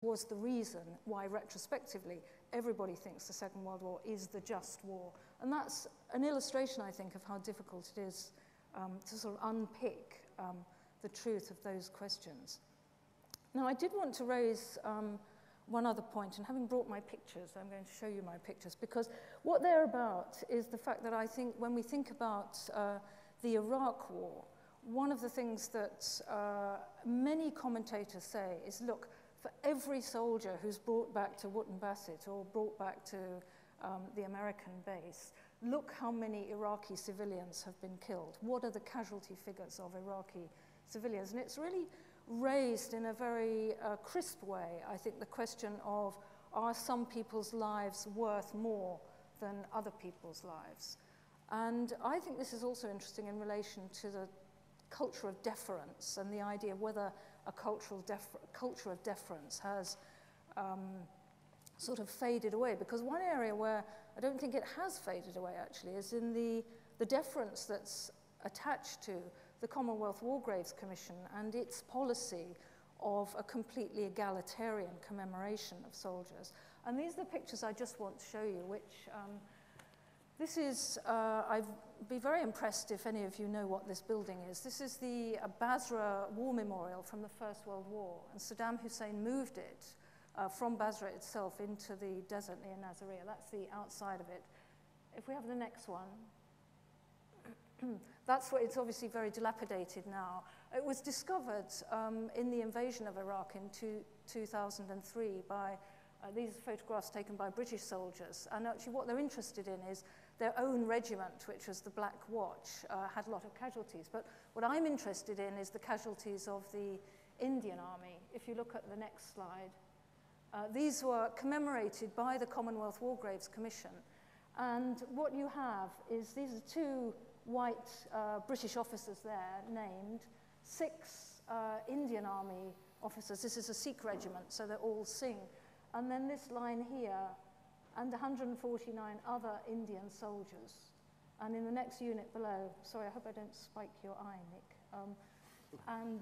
was the reason why, retrospectively, everybody thinks the Second World War is the just war. And that's an illustration, I think, of how difficult it is to sort of unpick the truth of those questions. Now, I did want to raise one other point, and having brought my pictures, I'm going to show you my pictures, because what they're about is the fact that I think when we think about the Iraq War, one of the things that many commentators say is, look, for every soldier who's brought back to Wootton Bassett or brought back to the American base, look how many Iraqi civilians have been killed. What are the casualty figures of Iraqi civilians? And it's really raised in a very crisp way, I think, the question of, are some people's lives worth more than other people's lives? And I think this is also interesting in relation to the culture of deference and the idea of whether a culture of deference has sort of faded away. Because one area where I don't think it has faded away, actually, is in the deference that's attached to the Commonwealth War Graves Commission and its policy of a completely egalitarian commemoration of soldiers. And these are the pictures I just want to show you, which this is, I'd be very impressed if any of you know what this building is. This is the Basra War Memorial from the First World War, and Saddam Hussein moved it from Basra itself into the desert near Nasiriyah. That's the outside of it. If we have the next one. That's what, it's obviously very dilapidated now. It was discovered in the invasion of Iraq in 2003 by these photographs taken by British soldiers. And actually what they're interested in is their own regiment, which was the Black Watch, had a lot of casualties. But what I'm interested in is the casualties of the Indian Army. If you look at the next slide, these were commemorated by the Commonwealth War Graves Commission. And what you have is, these are two white British officers there named, 6 Indian Army officers. This is a Sikh regiment, so they're all Singh. And then this line here, and 149 other Indian soldiers. And in the next unit below, sorry, I hope I don't spike your eye, Nick, and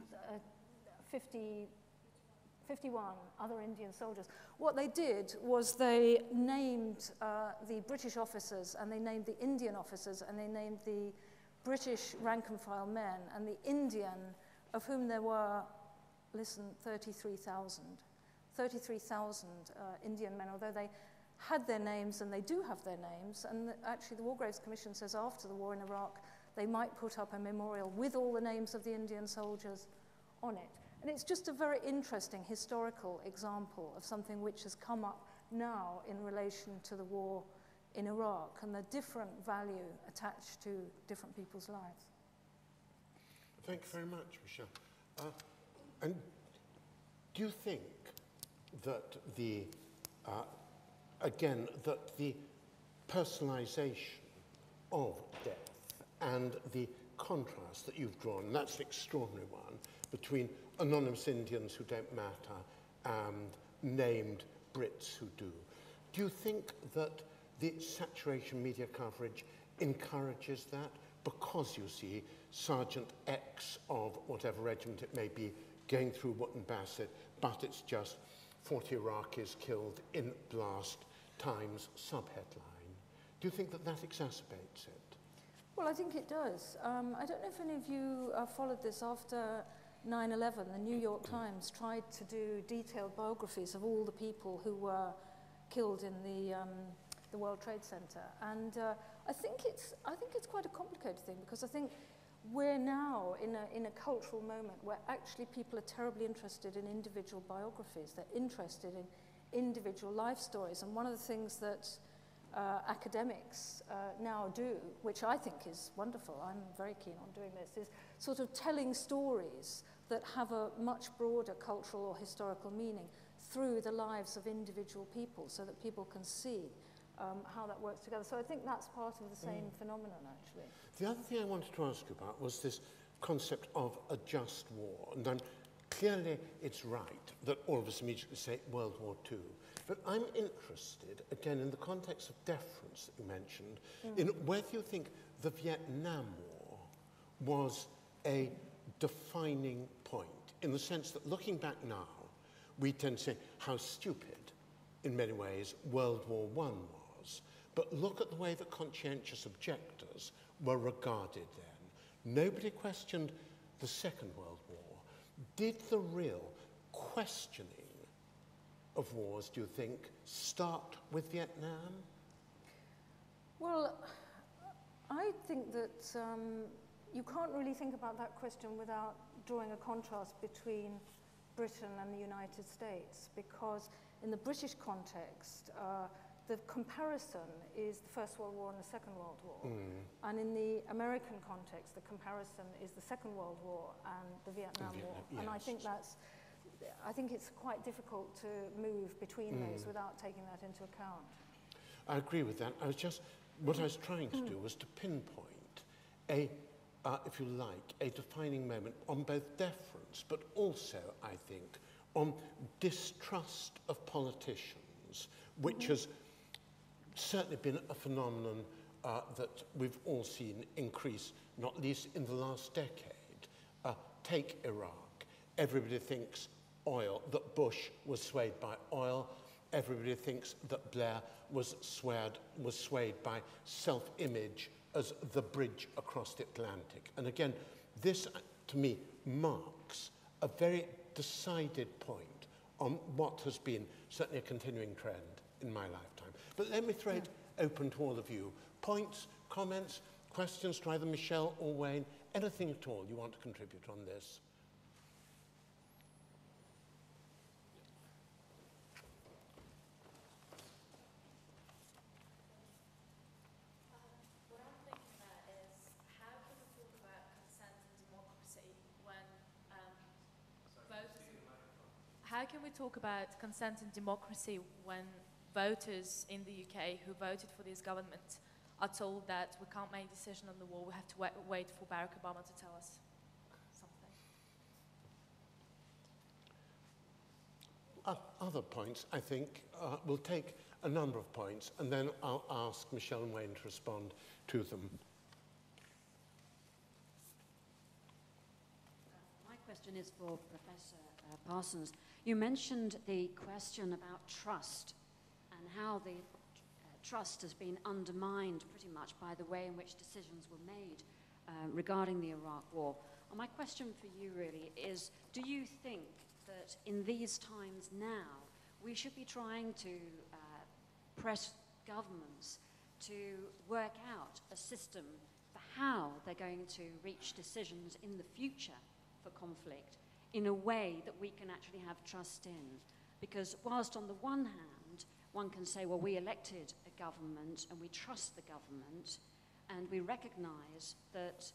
51 other Indian soldiers. What they did was they named the British officers, and they named the Indian officers, and they named the British rank and file men, and the Indian, of whom there were, listen, 33,000 Indian men, although they had their names, and they do have their names, and actually the War Graves Commission says after the war in Iraq, they might put up a memorial with all the names of the Indian soldiers on it. And it's just a very interesting historical example of something which has come up now in relation to the war in Iraq and the different value attached to different people's lives. Thank you very much, Michele. And do you think that the, again, that the personalization of death and the contrast that you've drawn, and that's an extraordinary one, between anonymous Indians who don't matter and named Brits who do. Do you think that the saturation media coverage encourages that? Because you see Sergeant X of whatever regiment it may be going through Wootton Bassett, but it's just 40 Iraqis killed in blast times subheadline. Do you think that that exacerbates it? Well, I think it does. I don't know if any of you followed this after 9/11. The New York Times tried to do detailed biographies of all the people who were killed in the World Trade Center, and I think it's quite a complicated thing, because I think we're now in a cultural moment where actually people are terribly interested in individual biographies. They're interested in individual life stories, and one of the things that academics now do, which I think is wonderful, I'm very keen on doing this, is sort of telling stories that have a much broader cultural or historical meaning through the lives of individual people, so that people can see how that works together. So I think that's part of the same phenomenon, actually. The other thing I wanted to ask you about was this concept of a just war. And clearly it's right that all of us immediately say World War II. But I'm interested, again, in the context of deference that you mentioned, in whether you think the Vietnam War was a defining point, in the sense that looking back now, we tend to say how stupid, in many ways, World War I was. But look at the way that conscientious objectors were regarded then. Nobody questioned the Second World War. Did the real questioning of wars, do you think, start with Vietnam? Well, I think that you can't really think about that question without drawing a contrast between Britain and the United States, because in the British context, the comparison is the First World War and the Second World War. And in the American context, the comparison is the Second World War and the Vietnam War. Yes. And I think it's quite difficult to move between those without taking that into account. I agree with that. What I was trying to do was to pinpoint if you like, a defining moment on both deference, but also, I think, on distrust of politicians, which has certainly been a phenomenon that we've all seen increase, not least in the last decade. Take Iraq. Everybody thinks oil, that Bush was swayed by oil. Everybody thinks that Blair was swayed by self-image as the bridge across the Atlantic. And again, this, to me, marks a very decided point on what has been certainly a continuing trend in my lifetime. But let me throw it open to all of you. Points, comments, questions to either Michele or Wayne, anything at all you want to contribute on this? How can we talk about consent and democracy when voters in the UK who voted for this government are told that we can't make a decision on the war, we have to wait for Barack Obama to tell us something? Other points, I think, we'll take a number of points and then I'll ask Michele and Wayne to respond to them. My question is for Professor Parsons. You mentioned the question about trust and how the trust has been undermined pretty much by the way in which decisions were made regarding the Iraq War. And my question for you really is, do you think that in these times now we should be trying to press governments to work out a system for how they're going to reach decisions in the future for conflict in a way that we can actually have trust in? Because whilst on the one hand, one can say, well, we elected a government and we trust the government, and we recognize that,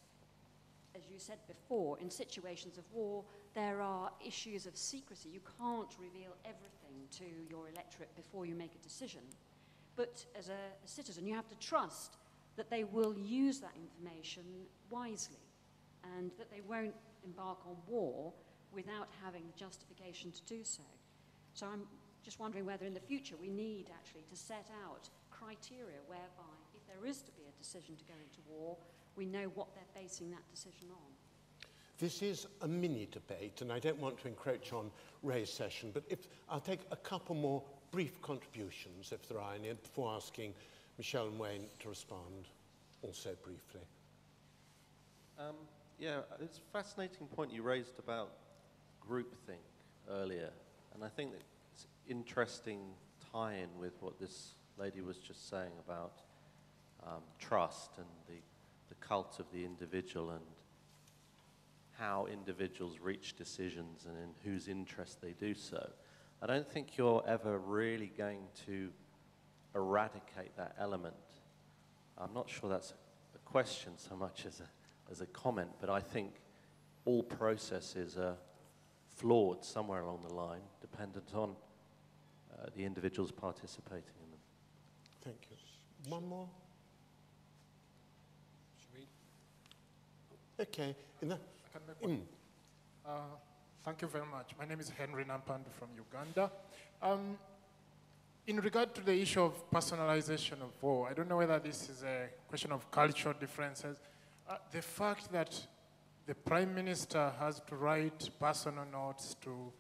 as you said before, in situations of war, there are issues of secrecy. You can't reveal everything to your electorate before you make a decision. But as a citizen, you have to trust that they will use that information wisely and that they won't embark on war without having the justification to do so. So I'm just wondering whether in the future we need actually to set out criteria whereby if there is to be a decision to go into war, we know what they're basing that decision on. This is a mini debate, and I don't want to encroach on Ray's session, but I'll take a couple more brief contributions, if there are any, before asking Michele and Wayne to respond also briefly. Yeah, it's a fascinating point you raised about groupthink earlier, and I think that it's interesting tie-in with what this lady was just saying about trust and the cult of the individual and how individuals reach decisions and in whose interest they do so. I don't think you're ever really going to eradicate that element. I'm not sure that's a question so much as a comment, but I think all processes are flawed somewhere along the line, dependent on the individuals participating in them. Thank you. One more? Should we? Okay. I can make one. Thank you very much. My name is Henry Nampandu from Uganda. In regard to the issue of personalization of war, I don't know whether this is a question of cultural differences. The fact that the Prime Minister has to write personal notes to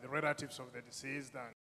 the relatives of the deceased and